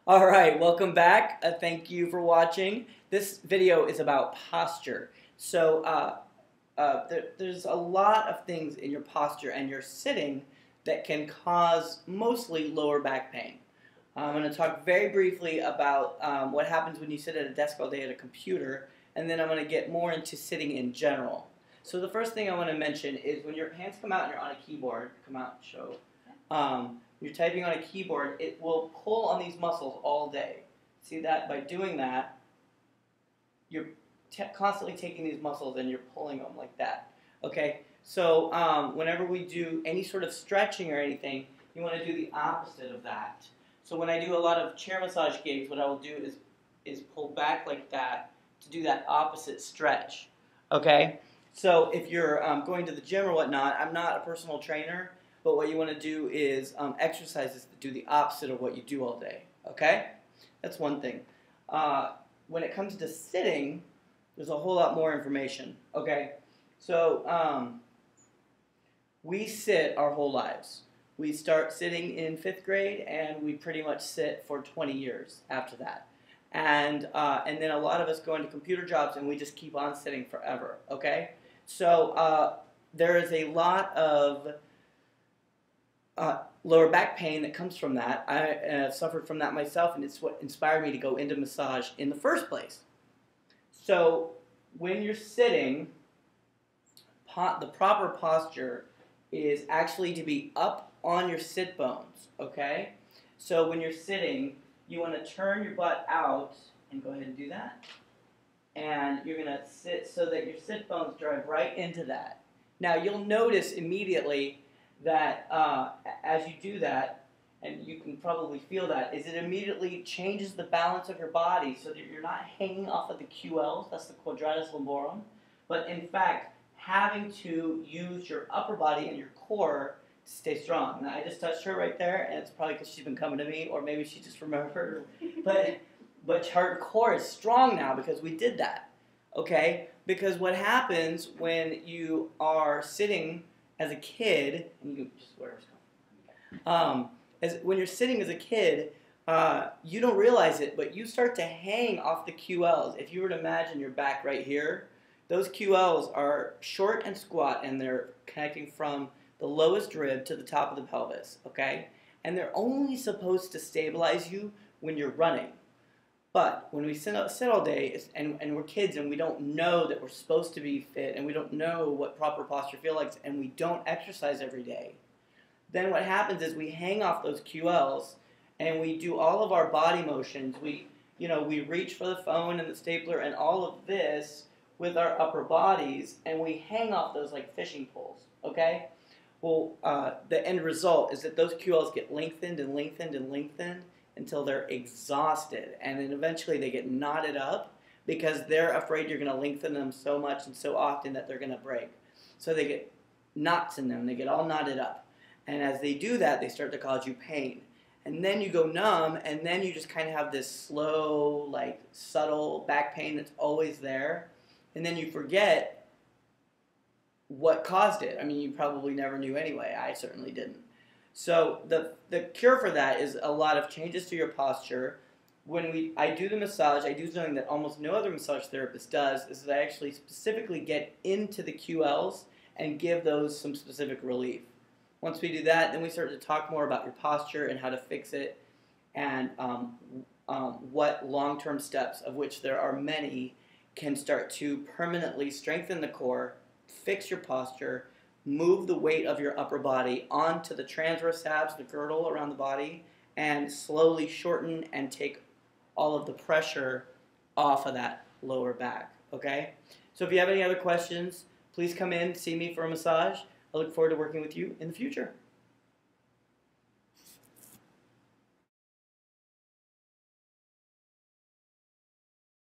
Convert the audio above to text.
All right, welcome back. Thank you for watching. This video is about posture. There's a lot of things in your posture and your sitting that can cause mostly lower back pain. I'm going to talk very briefly about what happens when you sit at a desk all day at a computer, and then I'm going to get more into sitting in general. So the first thing I want to mention is when your hands come out and you're on a keyboard, come out, show. You're typing on a keyboard, it will pull on these muscles all day. See that? By doing that, you're constantly taking these muscles and you're pulling them like that. Okay? So whenever we do any sort of stretching or anything, you want to do the opposite of that. So when I do a lot of chair massage gigs, what I will do is pull back like that to do that opposite stretch. Okay? So if you're going to the gym or whatnot, I'm not a personal trainer, but what you want to do is exercises that do the opposite of what you do all day. Okay? That's one thing. When it comes to sitting, there's a whole lot more information. Okay? So we sit our whole lives. We start sitting in 5th grade, and we pretty much sit for 20 years after that. And then a lot of us go into computer jobs, and we just keep on sitting forever. Okay? So there is a lot of lower back pain that comes from that. I suffered from that myself, and it's what inspired me to go into massage in the first place. So when you're sitting, the proper posture is actually to be up on your sit bones, okay? So when you're sitting, you want to turn your butt out, and go ahead and do that. And you're going to sit so that your sit bones drive right into that. Now you'll notice immediately that as you do that, and you can probably feel that, is it immediately changes the balance of your body so that you're not hanging off of the QLs, that's the quadratus lumborum, but in fact having to use your upper body and your core to stay strong. Now I just touched her right there, and it's probably because she's been coming to me, or maybe she just remembered, but her core is strong now because we did that, okay? Because what happens when you are sitting as a kid, and you can just wherever's coming. When you're sitting as a kid, you don't realize it, but you start to hang off the QLs. If you were to imagine your back right here, those QLs are short and squat, and they're connecting from the lowest rib to the top of the pelvis, okay? And they're only supposed to stabilize you when you're running. But when we sit all day, and we're kids, and we don't know that we're supposed to be fit, and we don't know what proper posture feels like, and we don't exercise every day, then what happens is we hang off those QLs, and we do all of our body motions. We reach for the phone and the stapler and all of this with our upper bodies, and we hang off those like fishing poles, okay? Well, the end result is that those QLs get lengthened and lengthened and lengthened until they're exhausted, and then eventually they get knotted up because they're afraid you're going to lengthen them so much and so often that they're going to break. So they get knots in them, they get all knotted up, and as they do that, they start to cause you pain. And then you go numb, and then you just kind of have this slow, like subtle back pain that's always there, and then you forget what caused it. I mean, you probably never knew anyway. I certainly didn't. So the cure for that is a lot of changes to your posture. When I do the massage, I do something that almost no other massage therapist does, is that I actually specifically get into the QLs and give those some specific relief. Once we do that, then we start to talk more about your posture and how to fix it, and what long-term steps, of which there are many, can start to permanently strengthen the core, fix your posture, move the weight of your upper body onto the transverse abs, the girdle around the body, and slowly shorten and take all of the pressure off of that lower back, okay? So if you have any other questions, please come in, see me for a massage. I look forward to working with you in the future.